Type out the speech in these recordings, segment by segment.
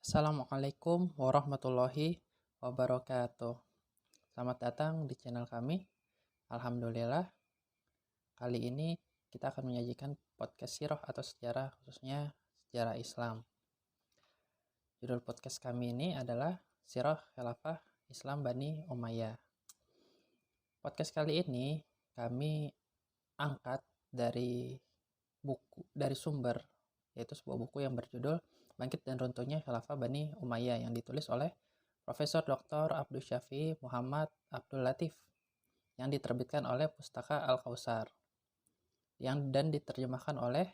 Assalamualaikum warahmatullahi wabarakatuh. Selamat datang di channel kami. Alhamdulillah, kali ini kita akan menyajikan podcast sirah atau sejarah, khususnya sejarah Islam. Judul podcast kami ini adalah Sirah Khilafah Islam Bani Umayyah. Podcast kali ini kami angkat dari sumber, yaitu sebuah buku yang berjudul Bangkit dan Runtuhnya Khilafah Bani Umayyah yang ditulis oleh Profesor Dr. Abdul Syafi Muhammad Abdul Latif yang diterbitkan oleh Pustaka Al-Kausar dan diterjemahkan oleh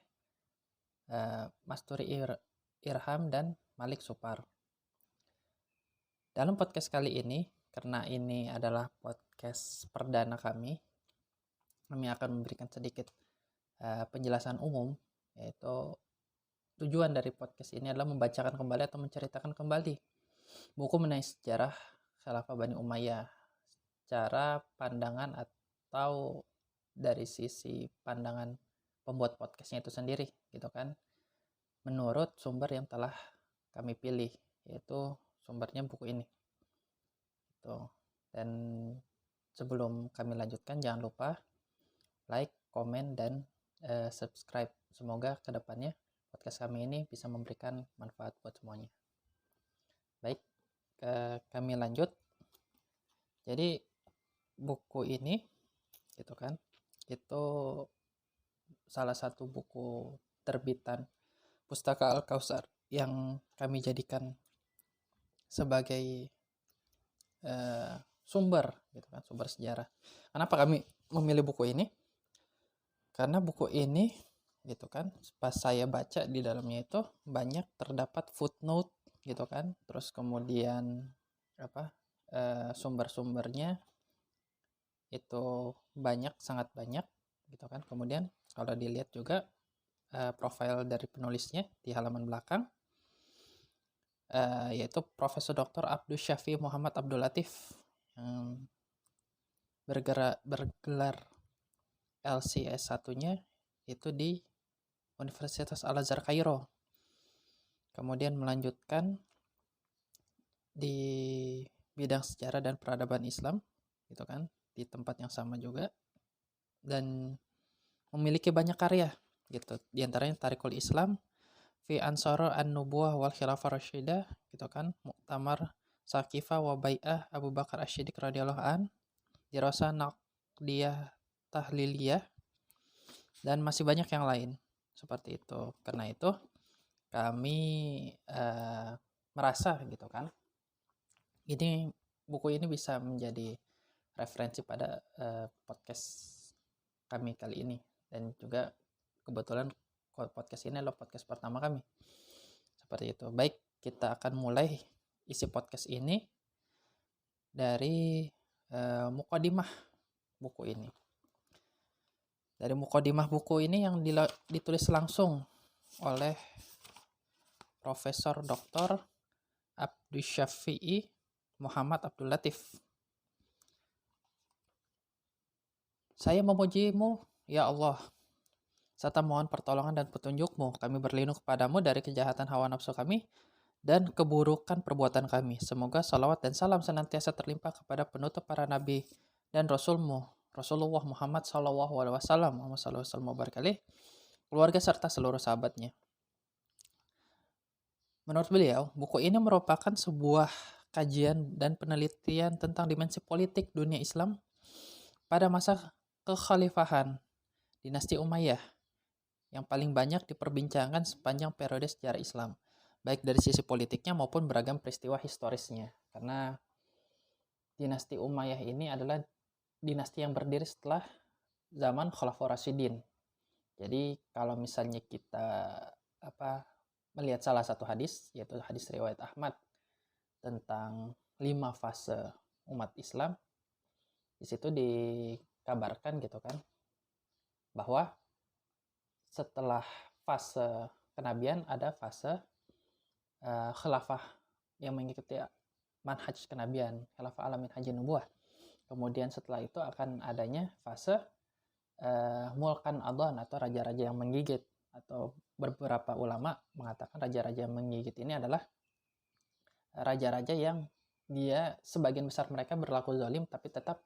Masturi Irham dan Malik Supar. Dalam podcast kali ini, karena ini adalah podcast perdana kami akan memberikan sedikit penjelasan umum, yaitu tujuan dari podcast ini adalah membacakan kembali atau menceritakan kembali buku mengenai sejarah Khilafah Bani Umayyah, cara pandangan atau dari sisi pandangan pembuat podcastnya itu sendiri, gitu kan, menurut sumber yang telah kami pilih, yaitu sumbernya buku ini. Gitu. Dan sebelum kami lanjutkan, jangan lupa like, komen, dan subscribe. Semoga kedepannya podcast kami ini bisa memberikan manfaat buat semuanya. Baik, kami lanjut. Jadi buku ini, gitu kan, itu salah satu buku terbitan Pustaka Al-Kausar yang kami jadikan sebagai sumber, gitu kan, sumber sejarah. Kenapa kami memilih buku ini? Karena buku ini, gitu kan, pas saya baca di dalamnya itu banyak terdapat footnote, gitu kan, terus kemudian sumber-sumbernya itu sangat banyak, gitu kan. Kemudian kalau dilihat juga profil dari penulisnya di halaman belakang, yaitu Profesor Dr. Abdul Syafi Muhammad Abdul Latif yang bergelar LCS 1-nya itu di Universitas Al-Azhar Kairo. Kemudian melanjutkan di bidang sejarah dan peradaban Islam, gitu kan, di tempat yang sama juga, dan memiliki banyak karya, gitu. Di antaranya Tarikhul Islam fi Ansar an-Nubuwah wal Khilafah Rasyidah, gitu kan, Muktamar Saqifah wa Bai'ah Abu Bakar Asy-Siddiq radhiyallahu an, Dirasah Naqdiyah Tahliliyah, dan masih banyak yang lain seperti itu. Karena itu kami merasa, gitu kan, buku ini bisa menjadi referensi pada podcast kami kali ini. Dan juga kebetulan podcast ini adalah podcast pertama kami. Seperti itu. Baik, kita akan mulai isi podcast ini dari mukadimah buku ini. Dari mukadimah buku ini yang ditulis langsung oleh Profesor Dr. Abdul Syafi'i Muhammad Abdul Latif. Saya memujimu, ya Allah, serta mohon pertolongan dan petunjukmu. Kami berlindung kepadamu dari kejahatan hawa nafsu kami dan keburukan perbuatan kami. Semoga salawat dan salam senantiasa terlimpah kepada penutup para nabi dan rasulmu, Rasulullah Muhammad SAW, keluarga serta seluruh sahabatnya. Menurut beliau, buku ini merupakan sebuah kajian dan penelitian tentang dimensi politik dunia Islam pada masa kekhalifahan dinasti Umayyah yang paling banyak diperbincangkan sepanjang periode sejarah Islam, baik dari sisi politiknya maupun beragam peristiwa historisnya. Karena dinasti Umayyah ini adalah dinasti yang berdiri setelah zaman Khulafaur Rasyidin. Jadi kalau misalnya kita melihat salah satu hadis, yaitu hadis riwayat Ahmad tentang 5 fase umat Islam, di situ dikabarkan, gitu kan, bahwa setelah fase kenabian ada fase khilafah yang mengikuti manhaj kenabian, khilafah ala minhajin nubuwah. Kemudian setelah itu akan adanya fase mulkan adhan atau raja-raja yang menggigit, atau beberapa ulama mengatakan raja-raja yang menggigit ini adalah raja-raja yang dia sebagian besar mereka berlaku zalim tapi tetap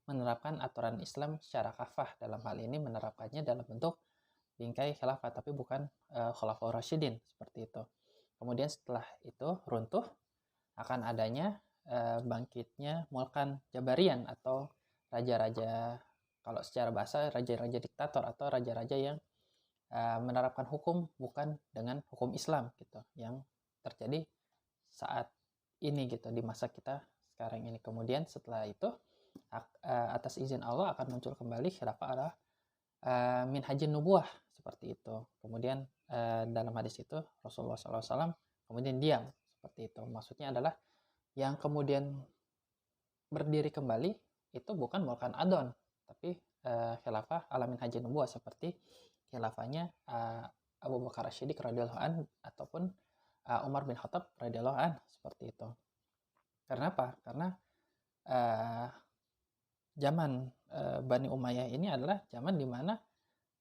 menerapkan aturan Islam secara kafah. Dalam hal ini menerapkannya dalam bentuk bingkai khilafah, tapi bukan Khulafaur Rasyidin seperti itu. Kemudian setelah itu runtuh, akan adanya bangkitnya Mulkan Jabarian atau raja-raja, kalau secara bahasa raja-raja diktator atau raja-raja yang menerapkan hukum bukan dengan hukum Islam gitu, yang terjadi saat ini gitu, di masa kita sekarang ini. Kemudian setelah itu atas izin Allah akan muncul kembali khilafah adalah min hajin nubuah seperti itu. Kemudian dalam hadis itu Rasulullah SAW kemudian diam seperti itu. Maksudnya adalah yang kemudian berdiri kembali itu bukan Mulkan Adon, tapi khilafah ala min hajin nubuah seperti khilafahnya Abu Bakar As-Siddiq radhiyallahu an ataupun Umar bin Khattab radhiyallahu an seperti itu. Karena apa? Karena zaman Bani Umayyah ini adalah zaman di mana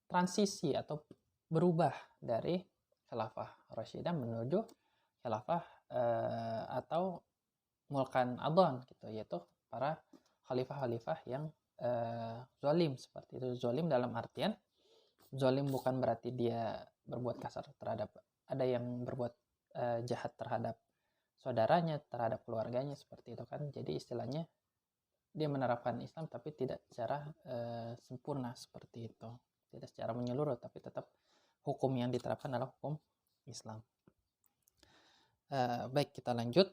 transisi atau berubah dari khilafah Rasyidah menuju khilafah atau Mulkan Adhan gitu, yaitu para khalifah-khalifah yang zalim seperti itu. Zalim dalam artian zalim bukan berarti dia berbuat kasar terhadap, ada yang berbuat jahat terhadap saudaranya, terhadap keluarganya seperti itu kan. Jadi istilahnya dia menerapkan Islam tapi tidak secara sempurna seperti itu, tidak secara menyeluruh, tapi tetap hukum yang diterapkan adalah hukum Islam. Baik, kita lanjut.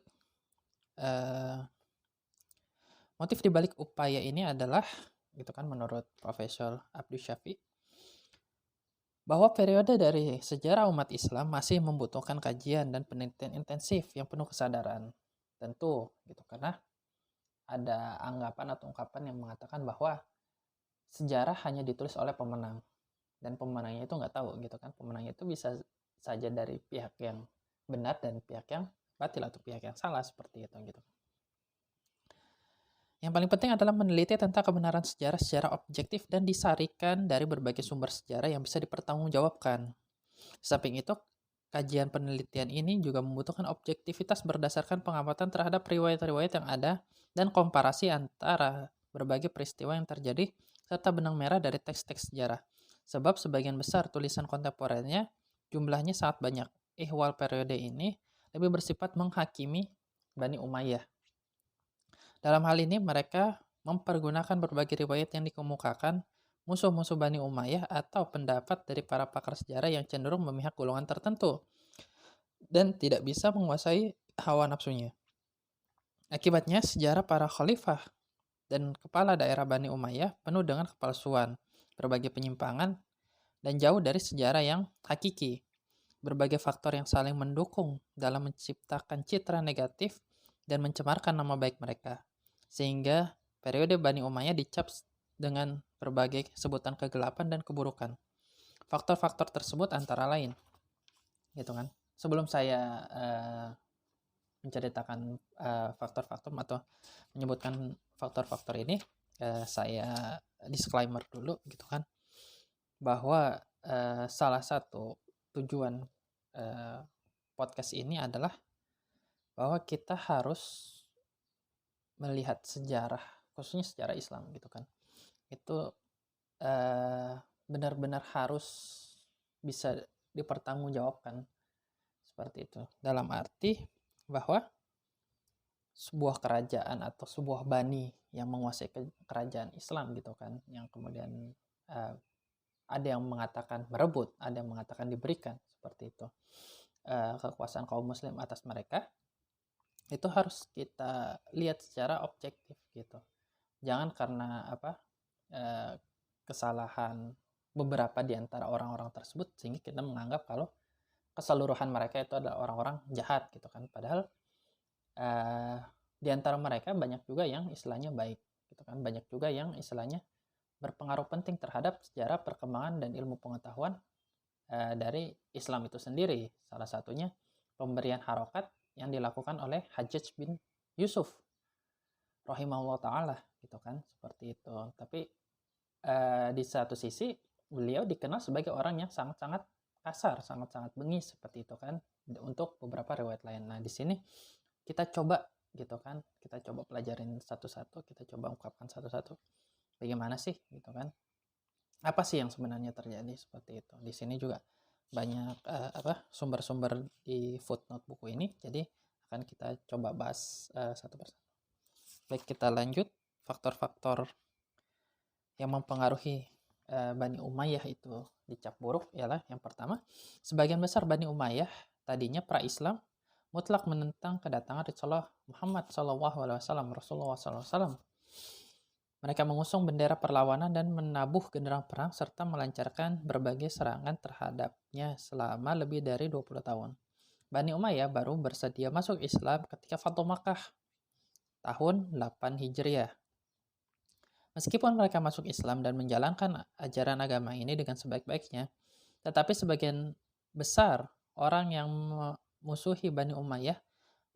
Motif dibalik upaya ini adalah, gitu kan, menurut Profesor Abdul Syafi, bahwa periode dari sejarah umat Islam masih membutuhkan kajian dan penelitian intensif yang penuh kesadaran. Tentu, gitu, karena ada anggapan atau ungkapan yang mengatakan bahwa sejarah hanya ditulis oleh pemenang dan pemenangnya itu nggak tahu, gitu kan. Pemenangnya itu bisa saja dari pihak yang benar dan pihak yang batil atau pihak yang salah seperti itu, gitu. Yang paling penting adalah meneliti tentang kebenaran sejarah secara objektif dan disarikan dari berbagai sumber sejarah yang bisa dipertanggungjawabkan. Samping itu, kajian penelitian ini juga membutuhkan objektivitas berdasarkan pengamatan terhadap riwayat-riwayat yang ada dan komparasi antara berbagai peristiwa yang terjadi serta benang merah dari teks-teks sejarah. Sebab sebagian besar tulisan kontemporer jumlahnya sangat banyak. Ihwal periode ini lebih bersifat menghakimi Bani Umayyah. Dalam hal ini mereka mempergunakan berbagai riwayat yang dikemukakan musuh-musuh Bani Umayyah atau pendapat dari para pakar sejarah yang cenderung memihak golongan tertentu dan tidak bisa menguasai hawa nafsunya. Akibatnya sejarah para khalifah dan kepala daerah Bani Umayyah penuh dengan kepalsuan, berbagai penyimpangan, dan jauh dari sejarah yang hakiki. Berbagai faktor yang saling mendukung dalam menciptakan citra negatif dan mencemarkan nama baik mereka. Sehingga periode Bani Umayyah dicap dengan berbagai sebutan kegelapan dan keburukan. Faktor-faktor tersebut antara lain, gitu kan. Sebelum saya menceritakan faktor-faktor atau menyebutkan faktor-faktor ini, saya disclaimer dulu, gitu kan, bahwa salah satu tujuan podcast ini adalah bahwa kita harus melihat sejarah, khususnya sejarah Islam, gitu kan, itu benar-benar harus bisa dipertanggungjawabkan seperti itu. Dalam arti bahwa sebuah kerajaan atau sebuah bani yang menguasai kerajaan Islam, gitu kan, yang kemudian ada yang mengatakan merebut, ada yang mengatakan diberikan seperti itu kekuasaan kaum muslim atas mereka, itu harus kita lihat secara objektif, gitu. Jangan karena kesalahan beberapa di antara orang-orang tersebut sehingga kita menganggap kalau keseluruhan mereka itu adalah orang-orang jahat, gitu kan. Padahal di antara mereka banyak juga yang istilahnya baik, gitu kan. Banyak juga yang istilahnya berpengaruh penting terhadap sejarah perkembangan dan ilmu pengetahuan dari Islam itu sendiri. Salah satunya pemberian harokat yang dilakukan oleh Hajjaj bin Yusuf rahimahullah ta'ala, gitu kan, seperti itu. Tapi di satu sisi beliau dikenal sebagai orang yang sangat-sangat kasar, sangat-sangat bengis seperti itu kan, untuk beberapa riwayat lain. Nah, di sini kita coba gitu kan, kita coba pelajarin satu-satu, kita coba ungkapkan satu-satu. Bagaimana sih gitu kan? Apa sih yang sebenarnya terjadi seperti itu? Di sini juga banyak sumber-sumber di footnote buku ini, jadi akan kita coba bahas satu persatu. Baik, kita lanjut. Faktor-faktor yang mempengaruhi Bani Umayyah itu dicap buruk ialah yang pertama, sebagian besar Bani Umayyah tadinya pra-Islam mutlak menentang kedatangan Rasulullah Muhammad SAW, Rasulullah SAW. Mereka mengusung bendera perlawanan dan menabuh genderang perang serta melancarkan berbagai serangan terhadapnya selama lebih dari 20 tahun. Bani Umayyah baru bersedia masuk Islam ketika Fatu Makkah tahun 8 Hijriah. Meskipun mereka masuk Islam dan menjalankan ajaran agama ini dengan sebaik-baiknya, tetapi sebagian besar orang yang memusuhi Bani Umayyah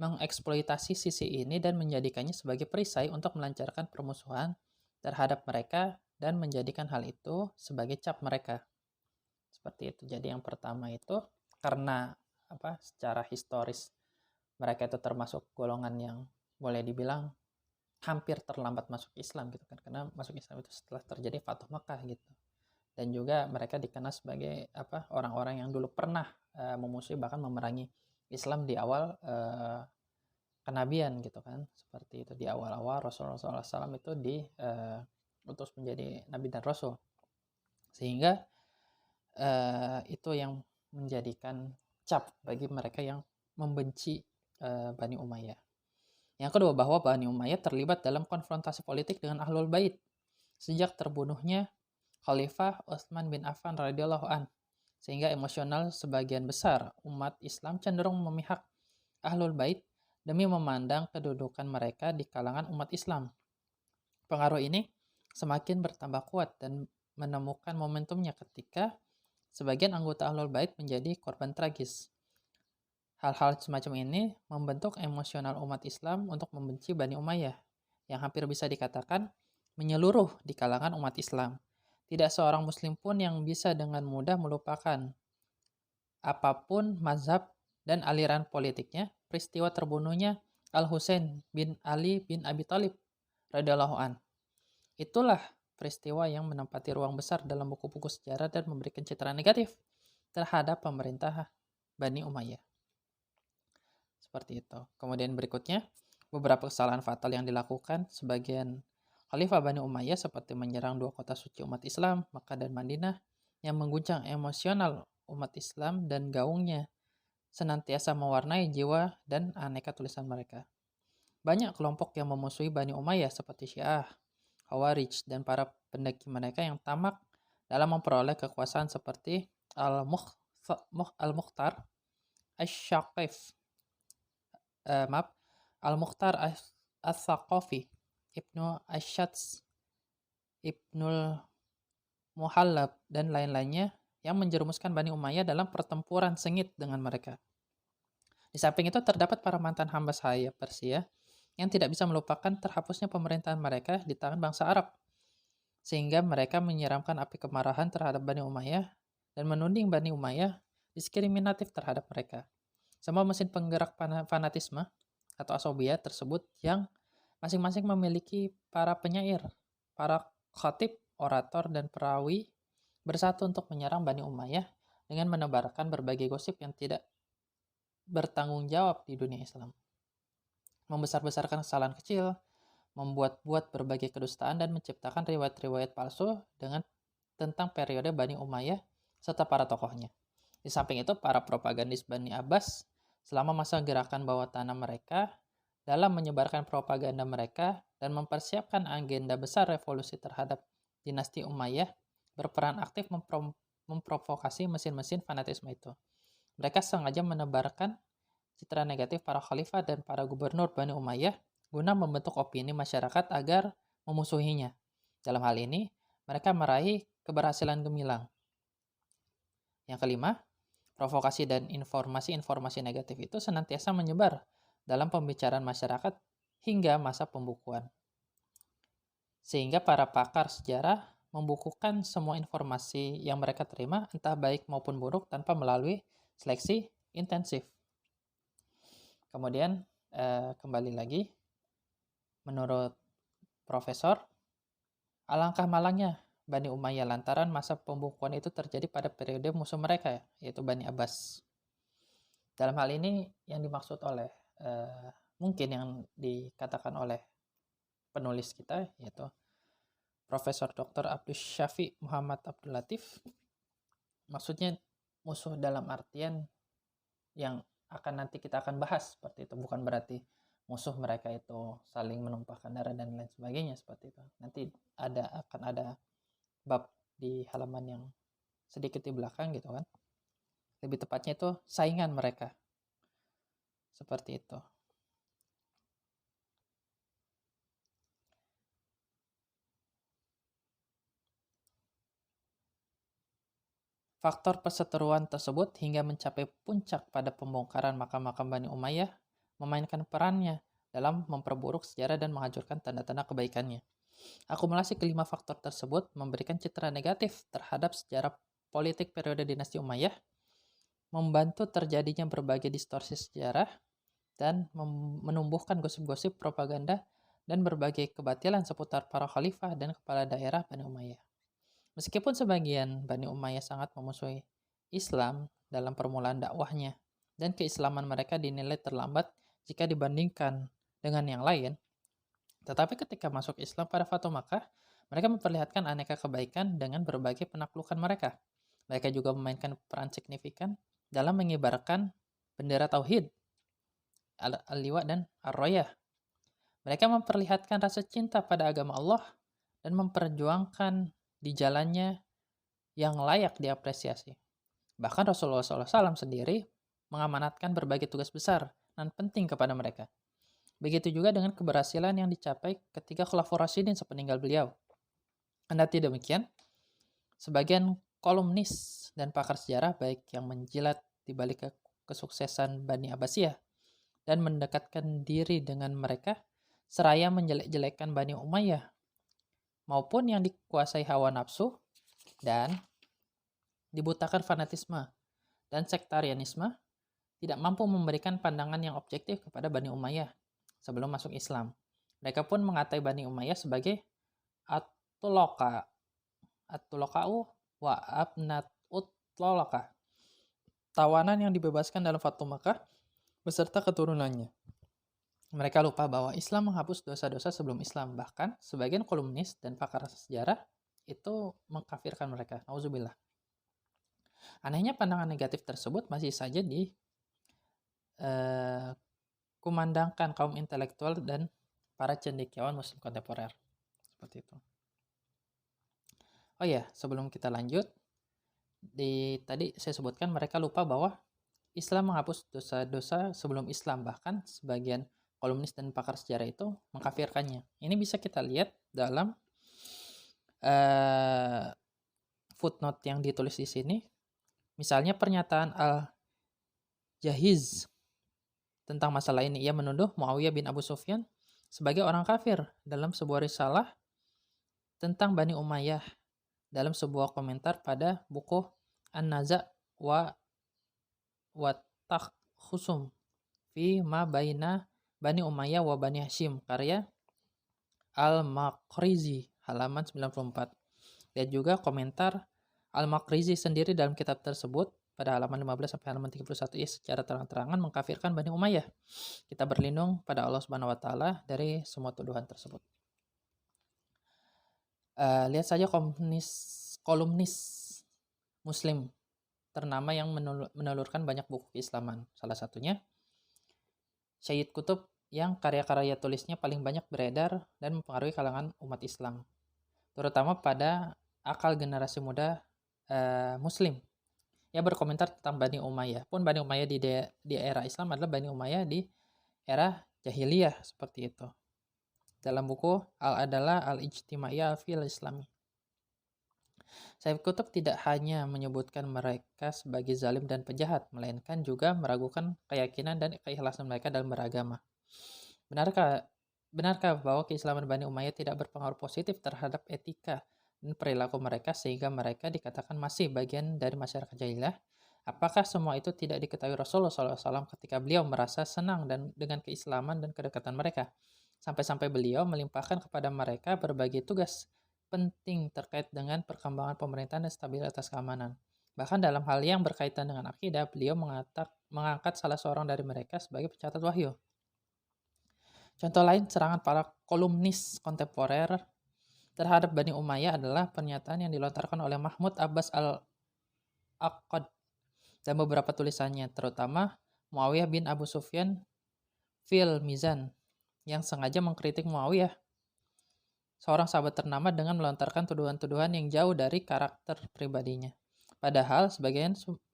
mengeksploitasi sisi ini dan menjadikannya sebagai perisai untuk melancarkan permusuhan terhadap mereka dan menjadikan hal itu sebagai cap mereka. Seperti itu. Jadi yang pertama itu karena secara historis mereka itu termasuk golongan yang boleh dibilang hampir terlambat masuk Islam gitu kan, karena masuk Islam itu setelah terjadi Fathu Makkah gitu. Dan juga mereka dikenal sebagai orang-orang yang dulu pernah memusuhi bahkan memerangi Islam di awal kenabian gitu kan. Seperti itu, di awal-awal Rasulullah SAW itu diutus menjadi nabi dan rasul, sehingga itu yang menjadikan cap bagi mereka yang membenci Bani Umayyah. Yang kedua, bahwa Bani Umayyah terlibat dalam konfrontasi politik dengan Ahlul Bait sejak terbunuhnya Khalifah Utsman bin Affan radhiyallahu an, sehingga emosional sebagian besar umat Islam cenderung memihak Ahlul Bait demi memandang kedudukan mereka di kalangan umat Islam. Pengaruh ini semakin bertambah kuat dan menemukan momentumnya ketika sebagian anggota Ahlul Bait menjadi korban tragis. Hal-hal semacam ini membentuk emosional umat Islam untuk membenci Bani Umayyah, yang hampir bisa dikatakan menyeluruh di kalangan umat Islam. Tidak seorang muslim pun yang bisa dengan mudah melupakan apapun mazhab dan aliran politiknya peristiwa terbunuhnya Al-Husain bin Ali bin Abi Thalib radhiyallahu an. Itulah peristiwa yang menempati ruang besar dalam buku-buku sejarah dan memberikan citra negatif terhadap pemerintah Bani Umayyah. Seperti itu. Kemudian berikutnya, beberapa kesalahan fatal yang dilakukan sebagian Khalifah Bani Umayyah seperti menyerang dua kota suci umat Islam, Makkah dan Madinah, yang mengguncang emosional umat Islam dan gaungnya senantiasa mewarnai jiwa dan aneka tulisan mereka. Banyak kelompok yang memusuhi Bani Umayyah seperti Syiah, Khawarij, dan para pendaki mereka yang tamak dalam memperoleh kekuasaan seperti Al-Mukhtar Asy-Syaqif, Al-Mukhtar As-Saqafi, Ibnu Asyats, Ibnul Muhallab, dan lain-lainnya yang menjerumuskan Bani Umayyah dalam pertempuran sengit dengan mereka. Di samping itu terdapat para mantan hamba sahaya Persia yang tidak bisa melupakan terhapusnya pemerintahan mereka di tangan bangsa Arab, sehingga mereka menyiramkan api kemarahan terhadap Bani Umayyah dan menuding Bani Umayyah diskriminatif terhadap mereka. Semua mesin penggerak fanatisme atau asobiyah tersebut yang masing-masing memiliki para penyair, para khatib, orator, dan perawi bersatu untuk menyerang Bani Umayyah dengan menebarkan berbagai gosip yang tidak bertanggung jawab di dunia Islam. Membesar-besarkan kesalahan kecil, membuat-buat berbagai kedustaan, dan menciptakan riwayat-riwayat palsu tentang periode Bani Umayyah serta para tokohnya. Di samping itu, para propagandis Bani Abbas selama masa gerakan bawah tanah mereka dalam menyebarkan propaganda mereka dan mempersiapkan agenda besar revolusi terhadap dinasti Umayyah berperan aktif memprovokasi mesin-mesin fanatisme itu. Mereka sengaja menebarkan citra negatif para khalifah dan para gubernur Bani Umayyah guna membentuk opini masyarakat agar memusuhinya. Dalam hal ini, mereka meraih keberhasilan gemilang. Yang kelima, provokasi dan informasi-informasi negatif itu senantiasa menyebar dalam pembicaraan masyarakat hingga masa pembukuan. Sehingga para pakar sejarah membukukan semua informasi yang mereka terima, entah baik maupun buruk, tanpa melalui seleksi intensif. Kemudian kembali lagi, menurut Profesor, alangkah malangnya Bani Umayyah lantaran masa pembukuan itu terjadi pada periode musuh mereka, yaitu Bani Abbas. Dalam hal ini yang dimaksud oleh mungkin yang dikatakan oleh penulis kita, yaitu Profesor Dr. Abdus Syafi Muhammad Abdul Latif, maksudnya musuh dalam artian yang nanti kita akan bahas seperti itu, bukan berarti musuh mereka itu saling menumpahkan darah dan lain sebagainya seperti itu. Nanti akan ada bab di halaman yang sedikit di belakang gitu kan. Lebih tepatnya itu saingan mereka. Seperti itu. Faktor perseteruan tersebut hingga mencapai puncak pada pembongkaran makam-makam Bani Umayyah memainkan perannya dalam memperburuk sejarah dan menghancurkan tanda-tanda kebaikannya. Akumulasi kelima faktor tersebut memberikan citra negatif terhadap sejarah politik periode dinasti Umayyah, membantu terjadinya berbagai distorsi sejarah, dan menumbuhkan gosip-gosip propaganda dan berbagai kebatilan seputar para khalifah dan kepala daerah Bani Umayyah. Meskipun sebagian Bani Umayyah sangat memusuhi Islam dalam permulaan dakwahnya, dan keislaman mereka dinilai terlambat jika dibandingkan dengan yang lain, tetapi ketika masuk Islam pada Fatu Makkah, mereka memperlihatkan aneka kebaikan dengan berbagai penaklukan mereka. Mereka juga memainkan peran signifikan dalam mengibarkan bendera Tauhid, Al-Liwa dan Ar-Rayah. Mereka memperlihatkan rasa cinta pada agama Allah dan memperjuangkan di jalannya yang layak diapresiasi. Bahkan Rasulullah SAW sendiri mengamanatkan berbagai tugas besar dan penting kepada mereka. Begitu juga dengan keberhasilan yang dicapai ketika Khulafaur Rasyidin sepeninggal beliau. Kendati demikian, sebagian kolumnis dan pakar sejarah baik yang menjilat di balik kesuksesan Bani Abbasiyah dan mendekatkan diri dengan mereka, seraya menjelek-jelekkan Bani Umayyah, maupun yang dikuasai hawa nafsu dan dibutakan fanatisme dan sektarianisme, tidak mampu memberikan pandangan yang objektif kepada Bani Umayyah sebelum masuk Islam. Mereka pun mengatai Bani Umayyah sebagai at-tulaqa'u wa abnat ut-tulaqah, tawanan yang dibebaskan dalam Fatu Makkah beserta keturunannya. Mereka lupa bahwa Islam menghapus dosa-dosa sebelum Islam. Bahkan sebagian kolumnis dan pakar sejarah itu mengkafirkan mereka. Nauzubillah. Anehnya pandangan negatif tersebut masih saja kumandangkan kaum intelektual dan para cendekiawan Muslim kontemporer. Seperti itu. Oh ya, sebelum kita lanjut, tadi saya sebutkan mereka lupa bahwa Islam menghapus dosa-dosa sebelum Islam. Bahkan sebagian kolumnis dan pakar sejarah itu mengkafirkannya. Ini bisa kita lihat dalam footnote yang ditulis di sini. Misalnya pernyataan Al-Jahiz tentang masalah ini. Ia menuduh Muawiyah bin Abu Sufyan sebagai orang kafir dalam sebuah risalah tentang Bani Umayyah dalam sebuah komentar pada buku An-Naza' wa Takhusum fi ma baina Bani Umayyah wa Bani Hashim, karya Al-Maqrizi, halaman 94. Lihat juga komentar Al-Maqrizi sendiri dalam kitab tersebut pada halaman 15 sampai halaman 31. Ia secara terang-terangan mengkafirkan Bani Umayyah. Kita berlindung pada Allah Subhanahu wa taala dari semua tuduhan tersebut. Lihat saja kolumnis Muslim ternama yang menelurkan banyak buku keislaman. Salah satunya Syed Qutb yang karya-karya tulisnya paling banyak beredar dan mempengaruhi kalangan umat Islam, terutama pada akal generasi muda Muslim. Ia berkomentar tentang Bani Umayyah. Pun Bani Umayyah di era Islam adalah Bani Umayyah di era Jahiliyah, seperti itu. Dalam buku Al-Adalah Al-Ijtimaiyah fil Islami. Syed Qutb tidak hanya menyebutkan mereka sebagai zalim dan penjahat, melainkan juga meragukan keyakinan dan keikhlasan mereka dalam beragama. Benarkah bahwa keislaman Bani Umayyah tidak berpengaruh positif terhadap etika dan perilaku mereka sehingga mereka dikatakan masih bagian dari masyarakat jahiliyah? Apakah semua itu tidak diketahui Rasulullah SAW ketika beliau merasa senang dengan keislaman dan kedekatan mereka? Sampai-sampai beliau melimpahkan kepada mereka berbagai tugas penting terkait dengan perkembangan pemerintahan dan stabilitas keamanan. Bahkan dalam hal yang berkaitan dengan akidah, beliau mengangkat salah seorang dari mereka sebagai pencatat wahyu. Contoh lain serangan para kolumnis kontemporer terhadap Bani Umayyah adalah pernyataan yang dilontarkan oleh Mahmud Abbas al-Aqad dan beberapa tulisannya, terutama Muawiyah bin Abu Sufyan fil Mizan, yang sengaja mengkritik Muawiyah, seorang sahabat ternama, dengan melontarkan tuduhan-tuduhan yang jauh dari karakter pribadinya. Padahal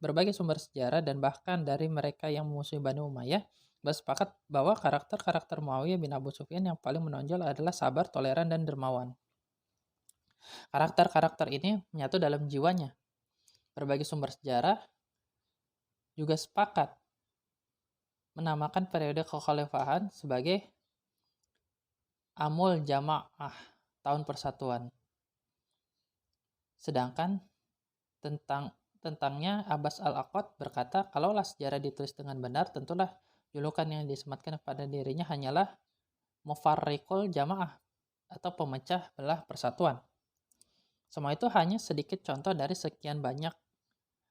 berbagai sumber sejarah dan bahkan dari mereka yang memusuhi Bani Umayyah bersepakat bahwa karakter-karakter Muawiyah bin Abu Sufyan yang paling menonjol adalah sabar, toleran, dan dermawan. Karakter-karakter ini menyatu dalam jiwanya. Berbagai sumber sejarah juga sepakat menamakan periode kekhalifahan sebagai Amul Jamaah, tahun persatuan. Sedangkan tentangnya Abbas al-Aqad berkata, kalaulah sejarah ditulis dengan benar, tentulah julukan yang disematkan kepada dirinya hanyalah Mufarriqul Jamaah atau pemecah belah persatuan. Semua itu hanya sedikit contoh dari sekian banyak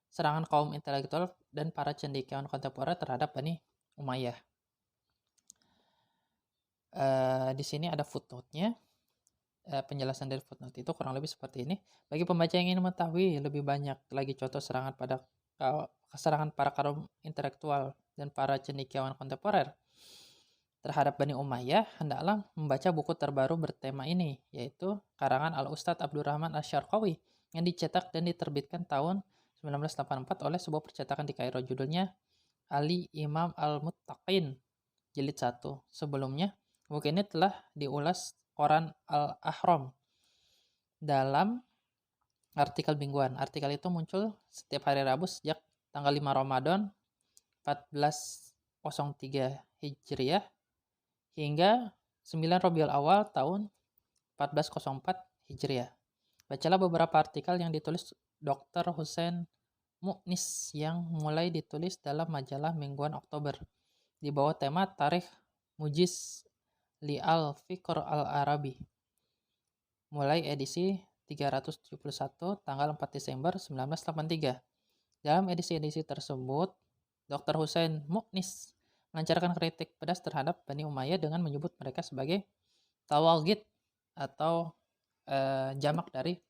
serangan kaum intelektual dan para cendekiawan kontemporer terhadap Bani Umayyah. Di sini ada footnote-nya. Penjelasan dari footnote itu kurang lebih seperti ini. Bagi pembaca yang ingin mengetahui lebih banyak lagi contoh serangan para kaum intelektual dan para cendekiawan kontemporer terhadap Bani Umayyah, hendaklah membaca buku terbaru bertema ini, yaitu karangan Al-Ustadz Abdurrahman Asy-Syarqawi yang dicetak dan diterbitkan tahun 1984 oleh sebuah percetakan di Kairo, judulnya Ali Imam Al-Muttaqin jilid 1. Sebelumnya, buku ini telah diulas koran Al-Ahram dalam artikel mingguan. Artikel itu muncul setiap hari Rabu sejak tanggal 5 Ramadan 1403 Hijriah hingga 9 Rabiul Awal tahun 1404 Hijriah. Bacalah beberapa artikel yang ditulis Dr. Hussein Mu'nis yang mulai ditulis dalam majalah mingguan Oktober di bawah tema Tarikh Mujiz li al-Fiqr al-Arabi, mulai edisi 371 tanggal 4 Desember 1983. Dalam edisi-edisi tersebut, Dr. Hussein Mu'nis melancarkan kritik pedas terhadap Bani Umayyah dengan menyebut mereka sebagai tawagit atau jamak dari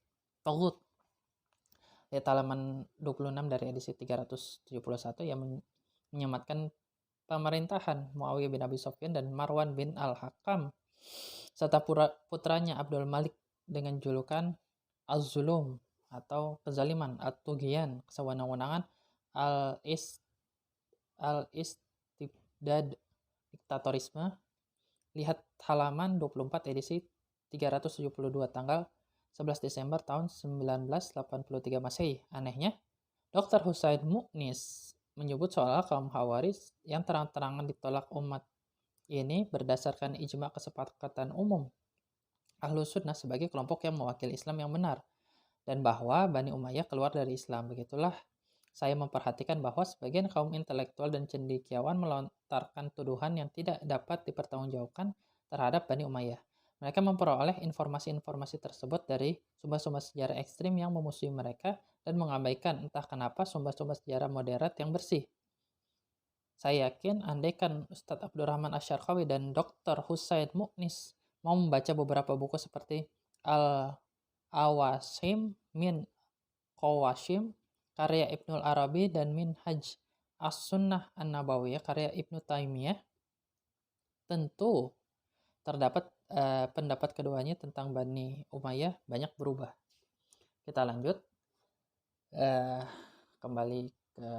tagut. Lihat halaman 26 dari edisi 371 yang menyematkan pemerintahan Muawiyah bin Abi Sufyan dan Marwan bin Al-Hakam serta putranya Abdul Malik dengan julukan Az-Zulum atau kezaliman, At-Tughyan, kesewenang-wenangan, Al-Istibdad, diktatorisme. Lihat halaman 24 edisi 372 tanggal 11 Desember tahun 1983 Masehi. Anehnya, Dr. Hussein Mu'nis menyebut soal kaum Khawarij yang terang-terangan ditolak umat ini berdasarkan ijma kesepakatan umum Ahlus Sunnah sebagai kelompok yang mewakili Islam yang benar, dan bahwa Bani Umayyah keluar dari Islam. Begitulah saya memperhatikan bahwa sebagian kaum intelektual dan cendekiawan melontarkan tuduhan yang tidak dapat dipertanggungjawabkan terhadap Bani Umayyah. Mereka memperoleh informasi-informasi tersebut dari sumber-sumber sejarah ekstrim yang memusuhi mereka dan mengabaikan entah kenapa sumber-sumber sejarah moderat yang bersih. Saya yakin andaikan Ustadz Abdurrahman Asy-Syarqawi dan Dr. Hussein Mu'nis mau membaca beberapa buku seperti Al-Awasim min Qawashim karya Ibnul Arabi dan Minhaj As-Sunnah An-Nabawiyah karya Ibnu Taimiyah, tentu terdapat pendapat keduanya tentang Bani Umayyah banyak berubah. Kita lanjut kembali ke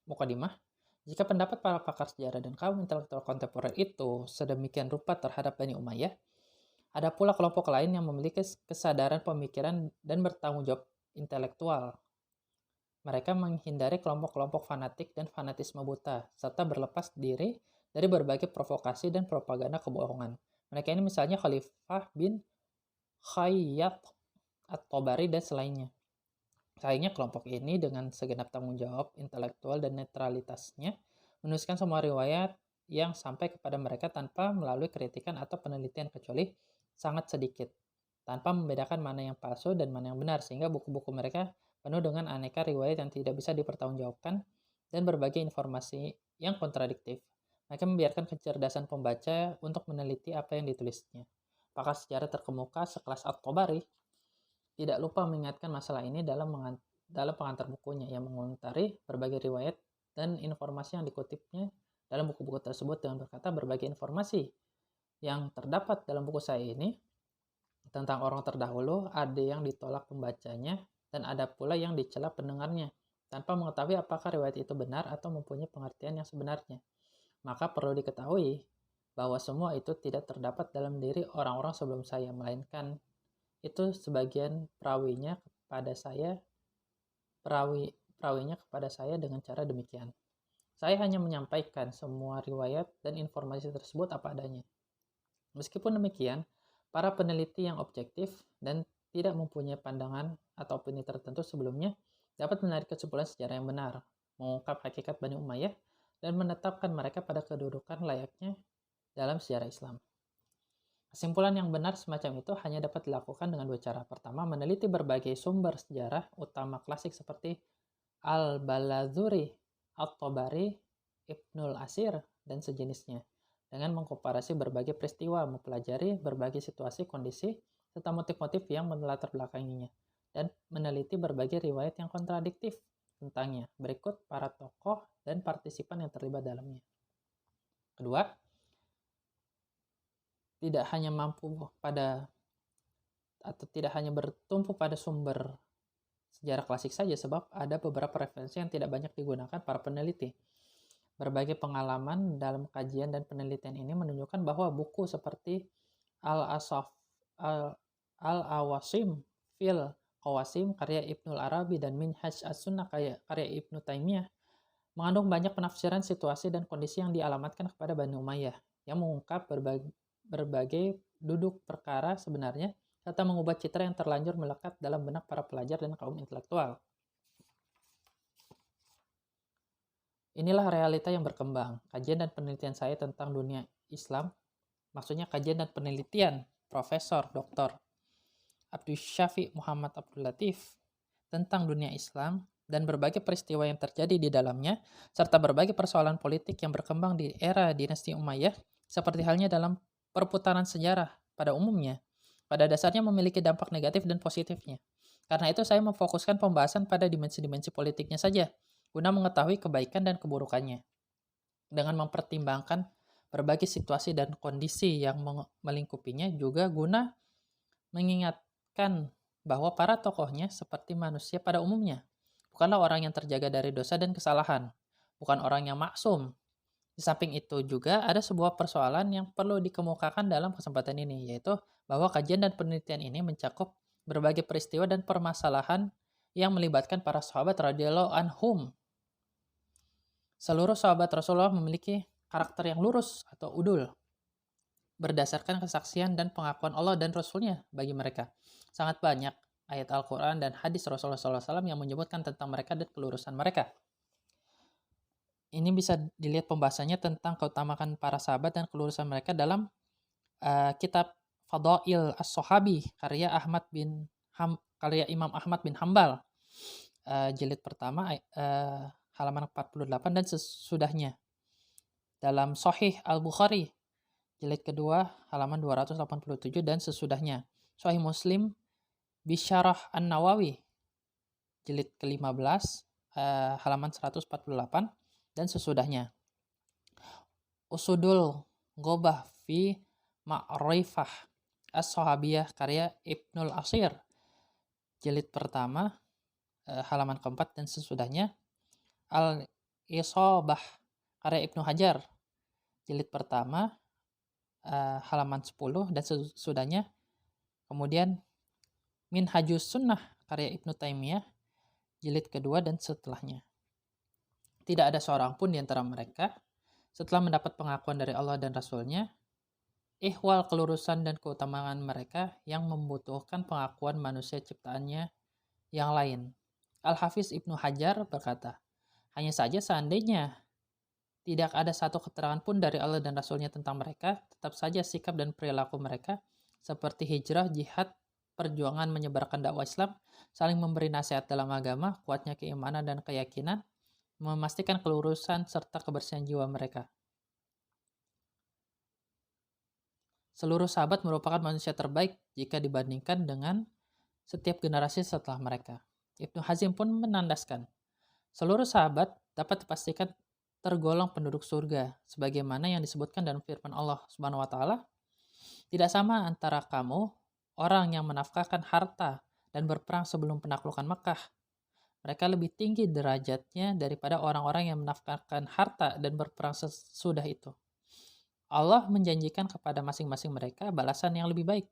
mukadimah. Jika pendapat para pakar sejarah dan kaum intelektual kontemporer itu sedemikian rupa terhadap Bani Umayyah, ada pula kelompok lain yang memiliki kesadaran pemikiran dan bertanggung jawab intelektual. Mereka menghindari kelompok-kelompok fanatik dan fanatisme buta, serta berlepas diri dari berbagai provokasi dan propaganda kebohongan. Mereka ini misalnya Khalifah bin Khayyat At-Tabari dan selainnya. Sayangnya kelompok ini dengan segenap tanggung jawab intelektual dan netralitasnya menuliskan semua riwayat yang sampai kepada mereka tanpa melalui kritikan atau penelitian kecuali sangat sedikit, tanpa membedakan mana yang palsu dan mana yang benar, sehingga buku-buku mereka penuh dengan aneka riwayat yang tidak bisa dipertanggungjawabkan dan berbagai informasi yang kontradiktif. Mereka membiarkan kecerdasan pembaca untuk meneliti apa yang ditulisnya. Pakar sejarah terkemuka sekelas At-Tabari tidak lupa mengingatkan masalah ini dalam pengantar bukunya yang mengomentari berbagai riwayat dan informasi yang dikutipnya dalam buku-buku tersebut dengan berkata berbagai informasi yang terdapat dalam buku saya ini tentang orang terdahulu ada yang ditolak pembacanya dan ada pula yang dicela pendengarnya tanpa mengetahui apakah riwayat itu benar atau mempunyai pengertian yang sebenarnya. Maka perlu diketahui bahwa semua itu tidak terdapat dalam diri orang-orang sebelum saya, melainkan itu sebagian perawinya kepada saya dengan cara demikian. Saya hanya menyampaikan semua riwayat dan informasi tersebut apa adanya. Meskipun demikian, para peneliti yang objektif dan tidak mempunyai pandangan atau opini tertentu sebelumnya dapat menarik kesimpulan sejarah yang benar, mengungkap hakikat Bani Umayyah, dan menetapkan mereka pada kedudukan layaknya dalam sejarah Islam. Kesimpulan yang benar semacam itu hanya dapat dilakukan dengan dua cara. Pertama, meneliti berbagai sumber sejarah utama klasik seperti Al-Balazuri, At-Tabari, Ibnul Asir, dan sejenisnya. Dengan mengkomparasi berbagai peristiwa, mempelajari berbagai situasi, kondisi, serta motif-motif yang melatar belakanginya, dan meneliti berbagai riwayat yang kontradiktif tentangnya. Berikut para tokoh dan partisipan yang terlibat dalamnya. Kedua, tidak hanya bertumpu pada sumber sejarah klasik saja, sebab ada beberapa referensi yang tidak banyak digunakan para peneliti. Berbagai pengalaman dalam kajian dan penelitian ini menunjukkan bahwa buku seperti Al-Awasim fil Qawasim karya Ibnul Arabi dan Minhaj as-Sunnah karya Ibnu Taimiyah mengandung banyak penafsiran situasi dan kondisi yang dialamatkan kepada Bani Umayyah yang mengungkap berbagai duduk perkara sebenarnya serta mengubah citra yang terlanjur melekat dalam benak para pelajar dan kaum intelektual. Inilah realita yang berkembang. Kajian dan penelitian saya tentang dunia Islam, maksudnya kajian dan penelitian Profesor Dr. Abdul Syafi Muhammad Abdul Latif tentang dunia Islam dan berbagai peristiwa yang terjadi di dalamnya, serta berbagai persoalan politik yang berkembang di era dinasti Umayyah, seperti halnya dalam perputaran sejarah pada umumnya, pada dasarnya memiliki dampak negatif dan positifnya. Karena itu saya memfokuskan pembahasan pada dimensi-dimensi politiknya saja, guna mengetahui kebaikan dan keburukannya. Dengan mempertimbangkan berbagai situasi dan kondisi yang melingkupinya, juga guna mengingatkan bahwa para tokohnya seperti manusia pada umumnya. Bukanlah orang yang terjaga dari dosa dan kesalahan. Bukan orang yang maksum. Di samping itu juga ada sebuah persoalan yang perlu dikemukakan dalam kesempatan ini, yaitu bahwa kajian dan penelitian ini mencakup berbagai peristiwa dan permasalahan yang melibatkan para sahabat radhiyallahu anhum. Seluruh sahabat Rasulullah memiliki karakter yang lurus atau udul, berdasarkan kesaksian dan pengakuan Allah dan Rasul-Nya bagi mereka. Sangat banyak ayat Al-Quran dan hadis Rasulullah SAW yang menyebutkan tentang mereka dan kelurusan mereka. Ini bisa dilihat pembahasannya tentang keutamaan para sahabat dan kelurusan mereka dalam kitab Fadail As-Sahabi karya Imam Ahmad bin Hambal, jilid pertama halaman 48 dan sesudahnya. Dalam Sahih Al-Bukhari jilid kedua halaman 287 dan sesudahnya. Sahih Muslim Bisyarah An-Nawawi jilid ke-15 halaman 148 dan sesudahnya. Usudul Ghobah fi Ma'rifah As-Sahabiyah karya Ibnul Asir jilid pertama halaman keempat dan sesudahnya. Al-Isobah karya Ibnu Hajar jilid pertama halaman 10 dan sesudahnya. Kemudian Minhajus Sunnah karya Ibnu Taimiyah jilid kedua dan setelahnya. Tidak ada seorang pun di antara mereka setelah mendapat pengakuan dari Allah dan Rasul-Nya, ihwal kelurusan dan keutamaan mereka yang membutuhkan pengakuan manusia ciptaannya yang lain. Al-Hafiz Ibnu Hajar berkata, hanya saja seandainya tidak ada satu keterangan pun dari Allah dan Rasulnya tentang mereka, tetap saja sikap dan perilaku mereka seperti hijrah, jihad, perjuangan menyebarkan dakwah Islam, saling memberi nasihat dalam agama, kuatnya keimanan dan keyakinan, memastikan kelurusan serta kebersihan jiwa mereka. Seluruh sahabat merupakan manusia terbaik jika dibandingkan dengan setiap generasi setelah mereka. Ibnu Hazm pun menandaskan, seluruh sahabat dapat dipastikan tergolong penduduk surga, sebagaimana yang disebutkan dalam firman Allah Subhanahu wa taala, tidak sama antara kamu, orang yang menafkahkan harta dan berperang sebelum penaklukan Mekah. Mereka lebih tinggi derajatnya daripada orang-orang yang menafkahkan harta dan berperang sesudah itu. Allah menjanjikan kepada masing-masing mereka balasan yang lebih baik,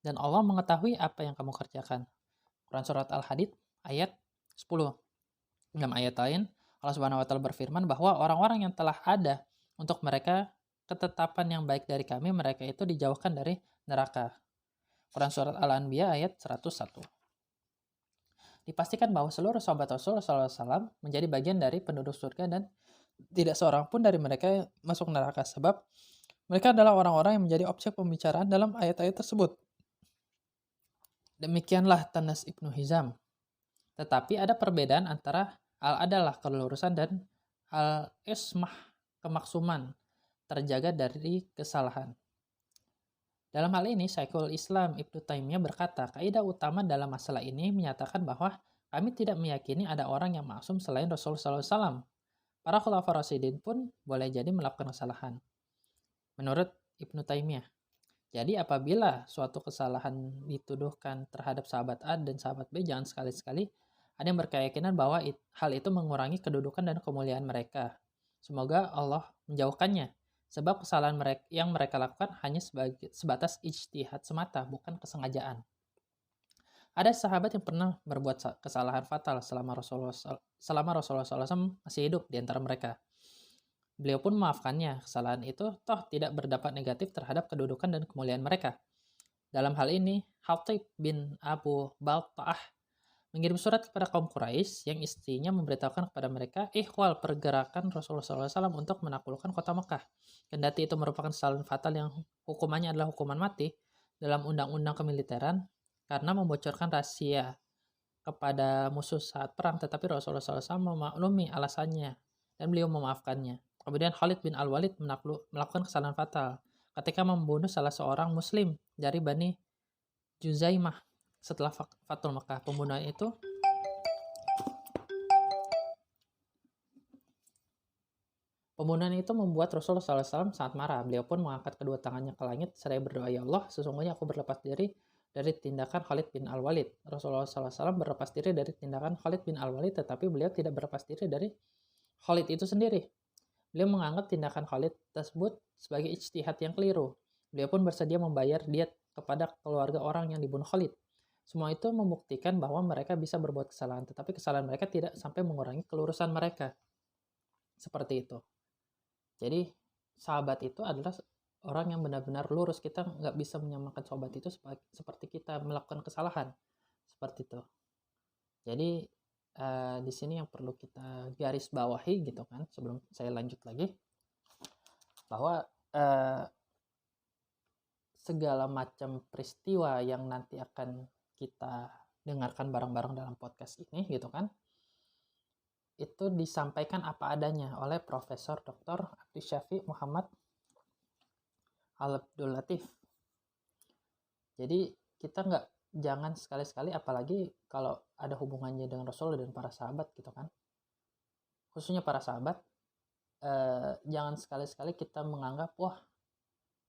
dan Allah mengetahui apa yang kamu kerjakan. Quran Surat Al-Hadid ayat 10. Dalam ayat lain, Allah Subhanahu wa taala berfirman bahwa orang-orang yang telah ada untuk mereka ketetapan yang baik dari kami, mereka itu dijauhkan dari neraka. Quran Surat Al-Anbiya ayat 101. Dipastikan bahwa seluruh sahabat Rasul SAW menjadi bagian dari penduduk surga dan tidak seorang pun dari mereka masuk neraka, sebab mereka adalah orang-orang yang menjadi objek pembicaraan dalam ayat-ayat tersebut. Demikianlah Tanas Ibnu Hizam. Tetapi ada perbedaan antara al-adalah kelurusan dan al-ismah kemaksuman, terjaga dari kesalahan. Dalam hal ini, Syekhul Islam Ibnu Taimiyah berkata, kaidah utama dalam masalah ini menyatakan bahwa kami tidak meyakini ada orang yang maksum selain Rasulullah SAW. Para khulafa rasyidin pun boleh jadi melakukan kesalahan. Menurut Ibnu Taimiyah, jadi apabila suatu kesalahan dituduhkan terhadap sahabat A dan sahabat B, jangan sekali-sekali ada yang berkeyakinan bahwa hal itu mengurangi kedudukan dan kemuliaan mereka. Semoga Allah menjauhkannya. Sebab kesalahan yang mereka lakukan hanya sebatas ijtihad semata, bukan kesengajaan. Ada sahabat yang pernah berbuat kesalahan fatal selama Rasulullah SAW masih hidup di antara mereka. Beliau pun memaafkannya. Kesalahan itu toh tidak berdampak negatif terhadap kedudukan dan kemuliaan mereka. Dalam hal ini, Hatib bin Abu Balta'ah mengirim surat kepada kaum Quraisy yang istrinya memberitahukan kepada mereka ihwal pergerakan Rasulullah SAW untuk menaklukkan kota Mekah. Kendati itu merupakan kesalahan fatal yang hukumannya adalah hukuman mati dalam undang-undang kemiliteran karena membocorkan rahasia kepada musuh saat perang, tetapi Rasulullah SAW memaklumi alasannya dan beliau memaafkannya. Kemudian Khalid bin Al-Walid melakukan kesalahan fatal ketika membunuh salah seorang muslim dari Bani Juzaimah. Setelah Fatul Mekah, pembunuhan itu membuat Rasulullah SAW sangat marah. Beliau pun mengangkat kedua tangannya ke langit seraya berdoa, ya Allah, sesungguhnya aku berlepas diri dari tindakan Khalid bin Al-Walid. Rasulullah SAW berlepas diri dari tindakan Khalid bin Al-Walid, tetapi beliau tidak berlepas diri dari Khalid itu sendiri. Beliau menganggap tindakan Khalid tersebut sebagai ijtihad yang keliru. Beliau pun bersedia membayar diat kepada keluarga orang yang dibunuh Khalid. Semua itu membuktikan bahwa mereka bisa berbuat kesalahan, tetapi kesalahan mereka tidak sampai mengurangi kelurusan mereka. Seperti itu. Jadi, sahabat itu adalah orang yang benar-benar lurus. Kita nggak bisa menyamakan sahabat itu seperti kita melakukan kesalahan. Seperti itu. Jadi, di sini yang perlu kita garis bawahi gitu kan, sebelum saya lanjut lagi, bahwa segala macam peristiwa yang nanti akan kita dengarkan bareng-bareng dalam podcast ini gitu kan, itu disampaikan apa adanya oleh Profesor Dr. Abdul Syafi Muhammad Al-Abdul Latif. Jadi kita jangan sekali-sekali, apalagi kalau ada hubungannya dengan Rasul dan para sahabat gitu kan, khususnya para sahabat, jangan sekali-sekali kita menganggap wah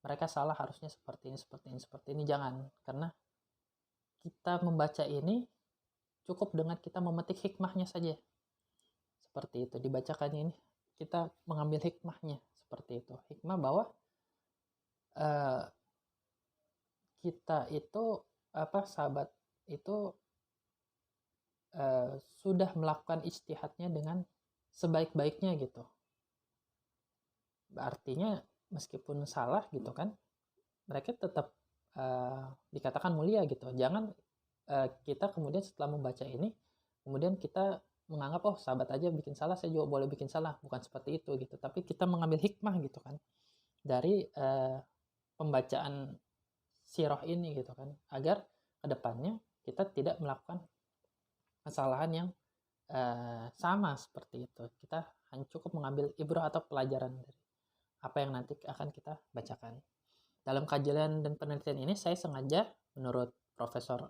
mereka salah, harusnya seperti ini, jangan. Karena kita membaca ini cukup dengan kita memetik hikmahnya saja. Seperti itu, dibacakannya ini kita mengambil hikmahnya, seperti itu. Hikmah bahwa kita itu sahabat itu sudah melakukan ijtihadnya dengan sebaik-baiknya gitu. Artinya meskipun salah gitu kan, mereka tetap dikatakan mulia gitu. Jangan kita kemudian setelah membaca ini kemudian kita menganggap oh sahabat aja bikin salah, saya juga boleh bikin salah. Bukan seperti itu gitu, tapi kita mengambil hikmah gitu kan dari pembacaan sirah ini gitu kan, agar kedepannya kita tidak melakukan kesalahan yang sama seperti itu. Kita hanya cukup mengambil ibrah atau pelajaran dari apa yang nanti akan kita bacakan. Dalam kajian dan penelitian ini saya sengaja, menurut Profesor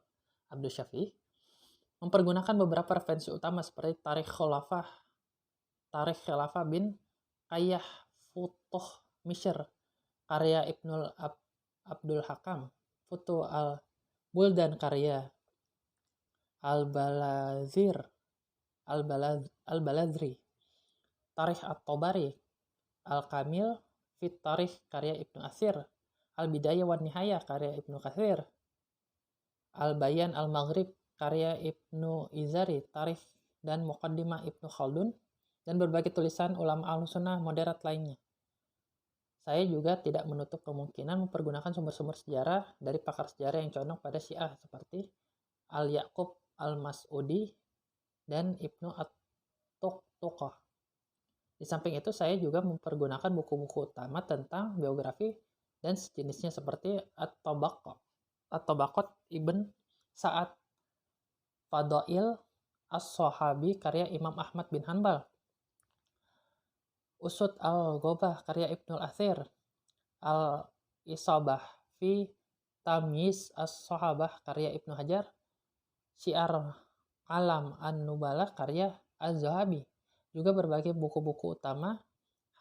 Abdul Syafi, mempergunakan beberapa referensi utama seperti Tarikh Khilafah bin Qayyah Futuh Misr, karya Ibnul Abdul Hakam, Futuh al-Buldan karya Al-Balazir Al-Balazri, Tarikh At-Tabari, Al-Kamil Fit Tarikh karya Ibnu Athir, Al-Bidayah wan Nihayah karya Ibnu Katsir, Al-Bayan Al-Maghrib karya Ibnu Izari, Tarikh dan Muqaddimah Ibnu Khaldun, dan berbagai tulisan ulama Ahlussunnah moderat lainnya. Saya juga tidak menutup kemungkinan mempergunakan sumber-sumber sejarah dari pakar sejarah yang condong pada Syiah seperti Al-Yaqub Al-Mas'udi dan Ibnu At-Tuqtuqah. Di samping itu, saya juga mempergunakan buku-buku utama tentang biografi dan sejenisnya seperti At-Tabaqat Ibn Sa'ad, Fadail As-Sahabi karya Imam Ahmad bin Hanbal, Usud Al-Ghobah karya Ibnul Athir, Al-Isabah fi Tamyiz As-Sahabah karya Ibnu Hajar, Syiar Alam An-Nubala karya Az-Zahabi, juga berbagai buku-buku utama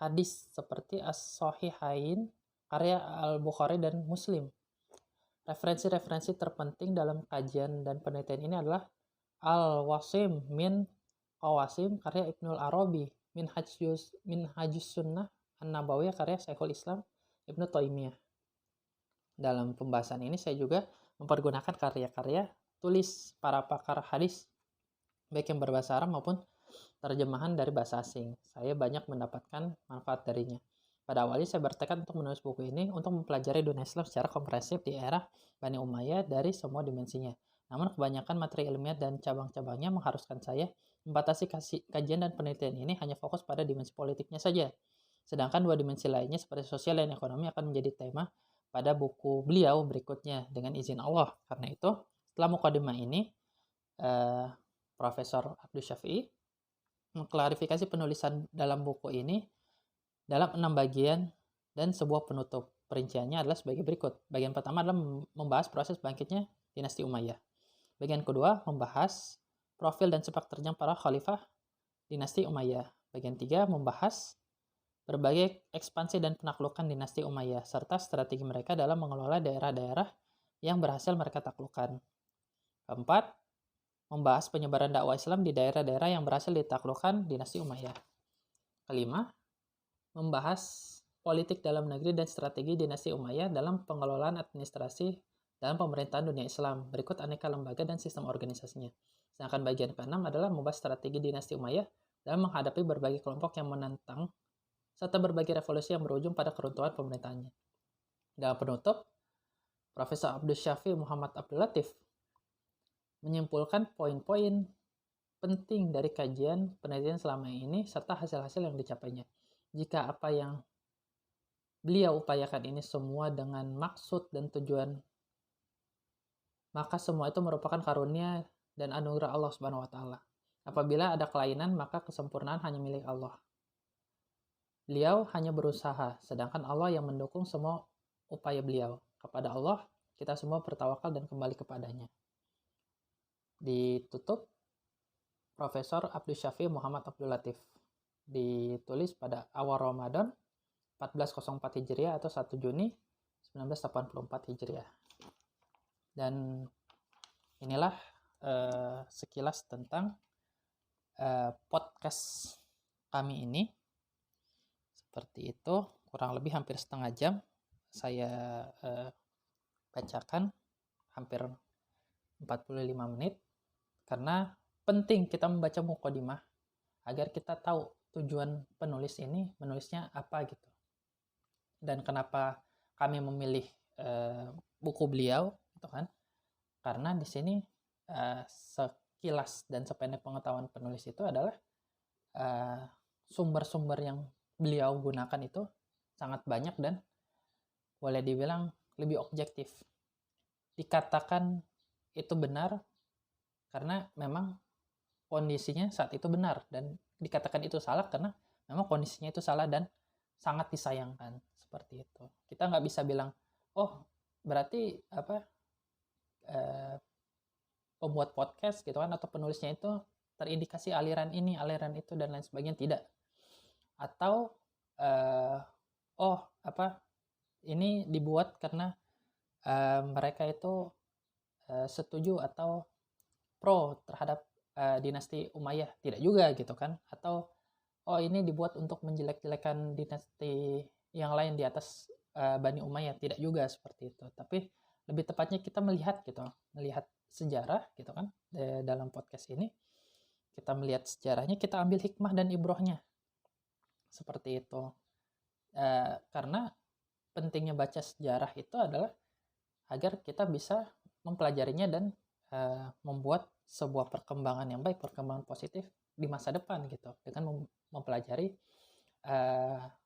hadis seperti As-Sahihain karya Al-Bukhari dan Muslim. Referensi-referensi terpenting dalam kajian dan penelitian ini adalah Al-Wasim min Qawasim karya Ibnul Arabi, Minhajus Sunnah An-Nabawiyah karya Syekhul Islam Ibnu Taimiyah. Dalam pembahasan ini saya juga mempergunakan karya-karya tulis para pakar hadis, baik yang berbahasa Arab maupun terjemahan dari bahasa asing. Saya banyak mendapatkan manfaat darinya. Pada awalnya saya bertekad untuk menulis buku ini untuk mempelajari dunia Islam secara komprehensif di era Bani Umayyah dari semua dimensinya. Namun kebanyakan materi ilmiah dan cabang-cabangnya mengharuskan saya membatasi kajian dan penelitian ini hanya fokus pada dimensi politiknya saja. Sedangkan dua dimensi lainnya seperti sosial dan ekonomi akan menjadi tema pada buku beliau berikutnya dengan izin Allah. Karena itu, setelah mukadimah ini, Profesor Abdul Syafi'i mengklarifikasi penulisan dalam buku ini dalam 6 bagian dan sebuah penutup. Perinciannya adalah sebagai berikut. Bagian pertama adalah membahas proses bangkitnya dinasti Umayyah. Bagian kedua membahas profil dan sepak terjang para khalifah dinasti Umayyah. Bagian 3 membahas berbagai ekspansi dan penaklukan dinasti Umayyah serta strategi mereka dalam mengelola daerah-daerah yang berhasil mereka taklukkan. Keempat, membahas penyebaran dakwah Islam di daerah-daerah yang berhasil ditaklukkan dinasti Umayyah. Kelima, membahas politik dalam negeri dan strategi dinasti Umayyah dalam pengelolaan administrasi dalam pemerintahan dunia Islam. Berikut aneka lembaga dan sistem organisasinya. Sedangkan bagian keenam adalah membahas strategi dinasti Umayyah dalam menghadapi berbagai kelompok yang menentang serta berbagai revolusi yang berujung pada keruntuhan pemerintahannya. Dalam penutup, Profesor Abdul Syafi Muhammad Abdul Latif menyimpulkan poin-poin penting dari kajian penelitian selama ini serta hasil-hasil yang dicapainya. Jika apa yang beliau upayakan ini semua dengan maksud dan tujuan, maka semua itu merupakan karunia dan anugerah Allah Subhanahu wa taala. Apabila ada kelainan, maka kesempurnaan hanya milik Allah. Beliau hanya berusaha, sedangkan Allah yang mendukung semua upaya beliau. Kepada Allah, kita semua bertawakal dan kembali kepadanya. Ditutup Profesor Abdul Syafi Muhammad Abdul Latif. Ditulis pada awal Ramadan 1404 Hijriah atau 1 Juni 1984 Hijriah. Dan inilah sekilas tentang podcast kami ini. Seperti itu, kurang lebih hampir setengah jam saya bacakan, hampir 45 menit, karena penting kita membaca mukadimah agar kita tahu tujuan penulis ini menulisnya apa gitu, dan kenapa kami memilih buku beliau gitu kan, karena di sini sekilas dan sependek pengetahuan penulis itu adalah sumber-sumber yang beliau gunakan itu sangat banyak dan boleh dibilang lebih objektif. Dikatakan itu benar karena memang kondisinya saat itu benar, dan dikatakan itu salah karena memang kondisinya itu salah dan sangat disayangkan, seperti itu. Kita nggak bisa bilang, oh berarti pembuat podcast gitu kan atau penulisnya itu terindikasi aliran ini, aliran itu dan lain sebagainya, tidak. Atau ini dibuat karena mereka itu setuju atau pro terhadap dinasti Umayyah, tidak juga gitu kan. Atau ini dibuat untuk menjelek-jelekan dinasti yang lain di atas Bani Umayyah, tidak juga seperti itu. Tapi lebih tepatnya kita melihat sejarah gitu kan. Dalam podcast ini kita melihat sejarahnya, kita ambil hikmah dan ibrohnya, seperti itu. Karena pentingnya baca sejarah itu adalah agar kita bisa mempelajarinya dan membuat sebuah perkembangan yang baik, perkembangan positif di masa depan gitu, dengan mempelajari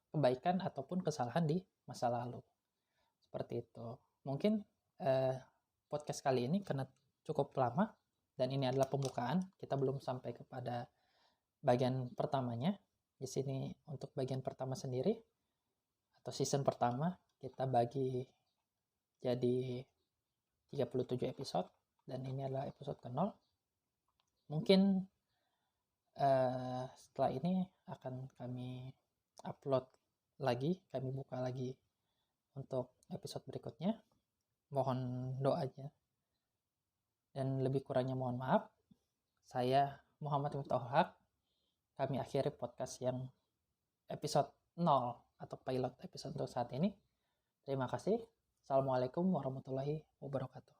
kebaikan ataupun kesalahan di masa lalu, seperti itu. Mungkin podcast kali ini karena cukup lama dan ini adalah pembukaan, kita belum sampai kepada bagian pertamanya. Di sini untuk bagian pertama sendiri atau season pertama kita bagi jadi 37 episode dan ini adalah episode ke-0. Mungkin setelah ini akan kami upload lagi, kami buka lagi untuk episode berikutnya. Mohon doanya dan lebih kurangnya mohon maaf. Saya Muhammad Miftahul Haq. Kami akhiri podcast yang episode 0 atau pilot episode untuk saat ini. Terima kasih. Assalamualaikum warahmatullahi wabarakatuh.